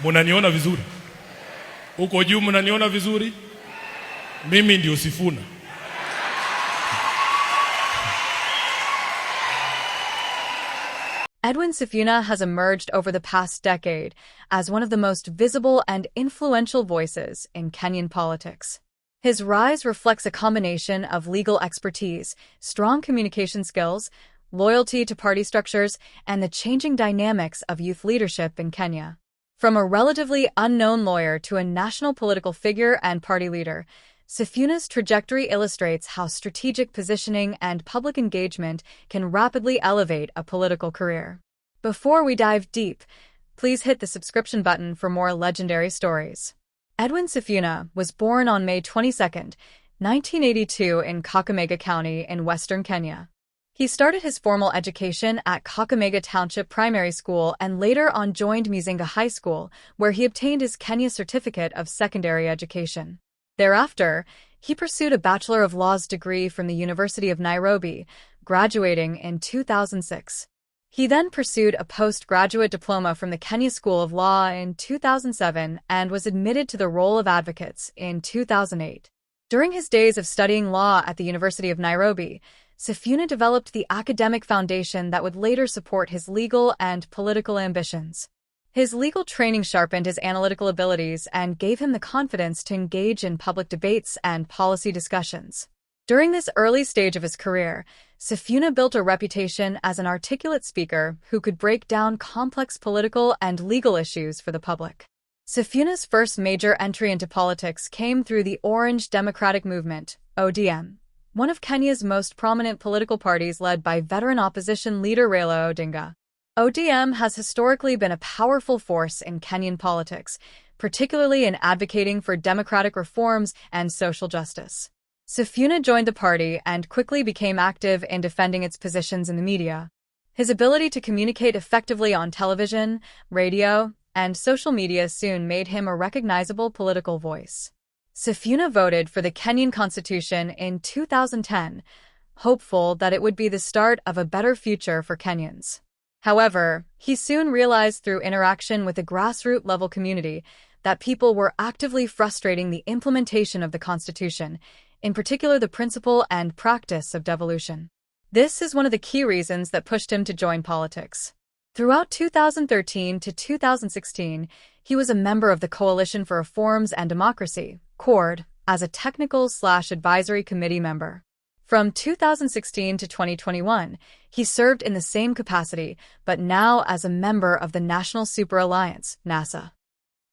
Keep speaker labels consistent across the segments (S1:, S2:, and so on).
S1: Munaniona vizuri? Uko juu munaniona vizuri? Mimi ndio Sifuna.
S2: Edwin Sifuna has emerged over the past decade as one of the most visible and influential voices in Kenyan politics. His rise reflects a combination of legal expertise, strong communication skills, loyalty to party structures, and the changing dynamics of youth leadership in Kenya. From a relatively unknown lawyer to a national political figure and party leader, Sifuna's trajectory illustrates how strategic positioning and public engagement can rapidly elevate a political career. Before we dive deep, please hit the subscription button for more legendary stories. Edwin Sifuna was born on May 22, 1982 in Kakamega County in western Kenya. He started his formal education at Kakamega Township Primary School and later on joined Musingu High School, where he obtained his Kenya Certificate of Secondary Education. Thereafter, he pursued a Bachelor of Laws Degree from the University of Nairobi, graduating in 2006. He then pursued a Post Graduate Diploma from the Kenya School of Law in 2007 and was admitted to the role of advocates in 2008. During his days of studying law at the University of Nairobi, Sifuna developed the academic foundation that would later support his legal and political ambitions. His legal training sharpened his analytical abilities and gave him the confidence to engage in public debates and policy discussions. During this early stage of his career, Sifuna built a reputation as an articulate speaker who could break down complex political and legal issues for the public. Sifuna's first major entry into politics came through the Orange Democratic Movement, ODM, one of Kenya's most prominent political parties led by veteran opposition leader Raila Odinga. ODM has historically been a powerful force in Kenyan politics, particularly in advocating for democratic reforms and social justice. Sifuna joined the party and quickly became active in defending its positions in the media. His ability to communicate effectively on television, radio, and social media soon made him a recognizable political voice. Sifuna voted for the Kenyan Constitution in 2010, hopeful that it would be the start of a better future for Kenyans. However, he soon realized through interaction with the grassroots-level community that people were actively frustrating the implementation of the Constitution, in particular the principle and practice of devolution. This is one of the key reasons that pushed him to join politics. Throughout 2013 to 2016, he was a member of the Coalition for Reforms and Democracy, CORD, as a technical/advisory committee member. From 2016 to 2021, he served in the same capacity, but now as a member of the National Super Alliance, NASA.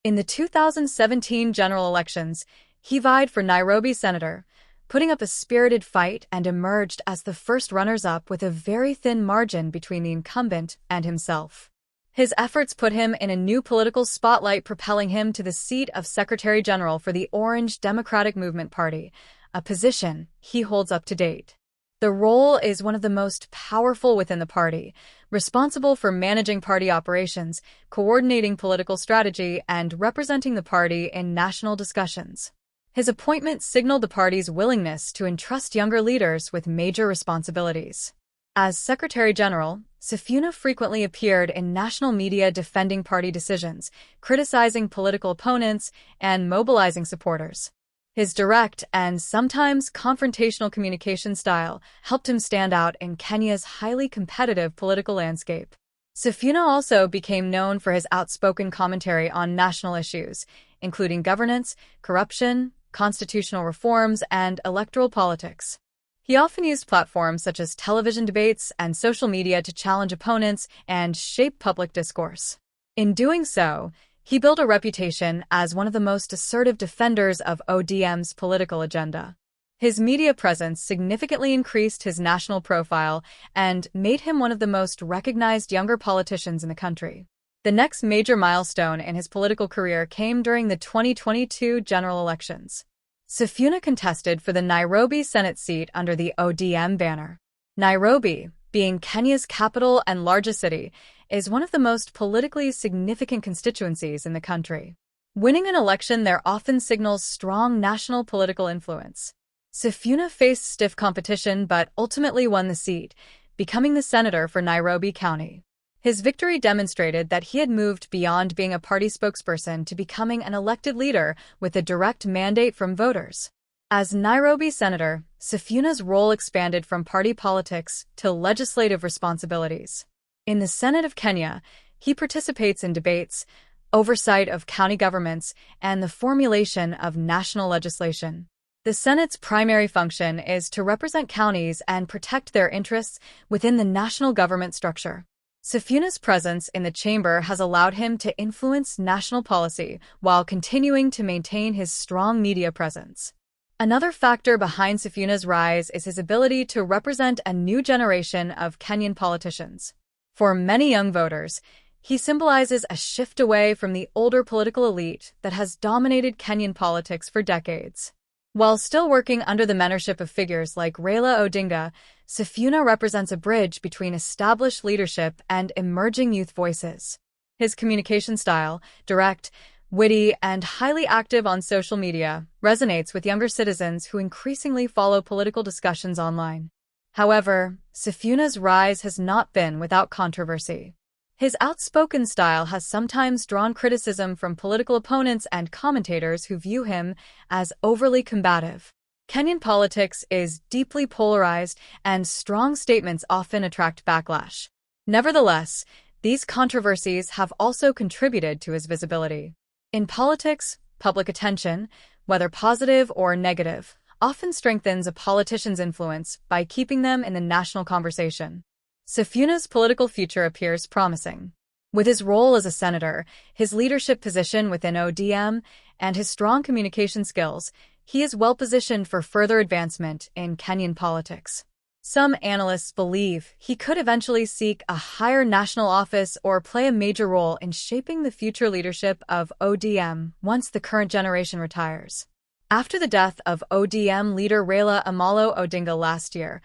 S2: In the 2017 general elections, he vied for Nairobi senator, putting up a spirited fight and emerged as the first runners-up with a very thin margin between the incumbent and himself. His efforts put him in a new political spotlight, propelling him to the seat of Secretary General for the Orange Democratic Movement Party, a position he holds up to date. The role is one of the most powerful within the party, responsible for managing party operations, coordinating political strategy, and representing the party in national discussions. His appointment signaled the party's willingness to entrust younger leaders with major responsibilities. As Secretary General, Sifuna frequently appeared in national media defending party decisions, criticizing political opponents, and mobilizing supporters. His direct and sometimes confrontational communication style helped him stand out in Kenya's highly competitive political landscape. Sifuna also became known for his outspoken commentary on national issues, including governance, corruption, constitutional reforms, and electoral politics. He often used platforms such as television debates and social media to challenge opponents and shape public discourse. In doing so, he built a reputation as one of the most assertive defenders of ODM's political agenda. His media presence significantly increased his national profile and made him one of the most recognized younger politicians in the country. The next major milestone in his political career came during the 2022 general elections. Sifuna contested for the Nairobi Senate seat under the ODM banner. Nairobi, being Kenya's capital and largest city, is one of the most politically significant constituencies in the country. Winning an election there often signals strong national political influence. Sifuna faced stiff competition but ultimately won the seat, becoming the senator for Nairobi County. His victory demonstrated that he had moved beyond being a party spokesperson to becoming an elected leader with a direct mandate from voters. As Nairobi Senator, Sifuna's role expanded from party politics to legislative responsibilities. In the Senate of Kenya, he participates in debates, oversight of county governments, and the formulation of national legislation. The Senate's primary function is to represent counties and protect their interests within the national government structure. Sifuna's presence in the chamber has allowed him to influence national policy while continuing to maintain his strong media presence. Another factor behind Sifuna's rise is his ability to represent a new generation of Kenyan politicians. For many young voters, he symbolizes a shift away from the older political elite that has dominated Kenyan politics for decades. While still working under the mentorship of figures like Raila Odinga, Sifuna represents a bridge between established leadership and emerging youth voices. His communication style, direct, witty, and highly active on social media, resonates with younger citizens who increasingly follow political discussions online. However, Sifuna's rise has not been without controversy. His outspoken style has sometimes drawn criticism from political opponents and commentators who view him as overly combative. Kenyan politics is deeply polarized, and strong statements often attract backlash. Nevertheless, these controversies have also contributed to his visibility. In politics, public attention, whether positive or negative, often strengthens a politician's influence by keeping them in the national conversation. Sifuna's political future appears promising. With his role as a senator, his leadership position within ODM, and his strong communication skills, he is well-positioned for further advancement in Kenyan politics. Some analysts believe he could eventually seek a higher national office or play a major role in shaping the future leadership of ODM once the current generation retires. After the death of ODM leader Raila Amolo Odinga last year,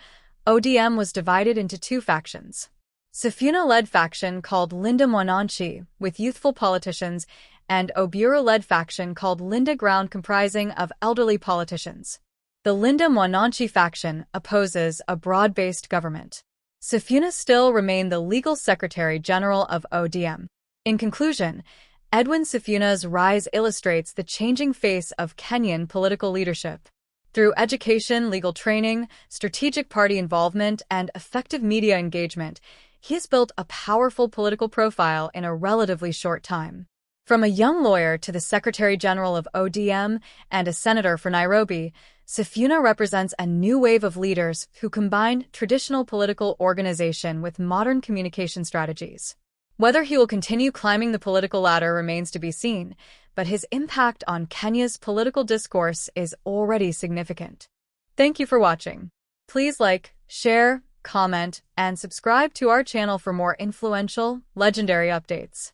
S2: ODM was divided into two factions. Sifuna-led faction called Linda Mwananchi, with youthful politicians, and Oburu-led faction called Linda Ground, comprising of elderly politicians. The Linda Mwananchi faction opposes a broad-based government. Sifuna still remained the legal secretary general of ODM. In conclusion, Edwin Sifuna's rise illustrates the changing face of Kenyan political leadership. Through education, legal training, strategic party involvement, and effective media engagement, he has built a powerful political profile in a relatively short time. From a young lawyer to the Secretary General of ODM and a senator for Nairobi, Sifuna represents a new wave of leaders who combine traditional political organization with modern communication strategies. Whether he will continue climbing the political ladder remains to be seen, but his impact on Kenya's political discourse is already significant. Thank you for watching. Please like, share, comment, and subscribe to our channel for more influential, legendary updates.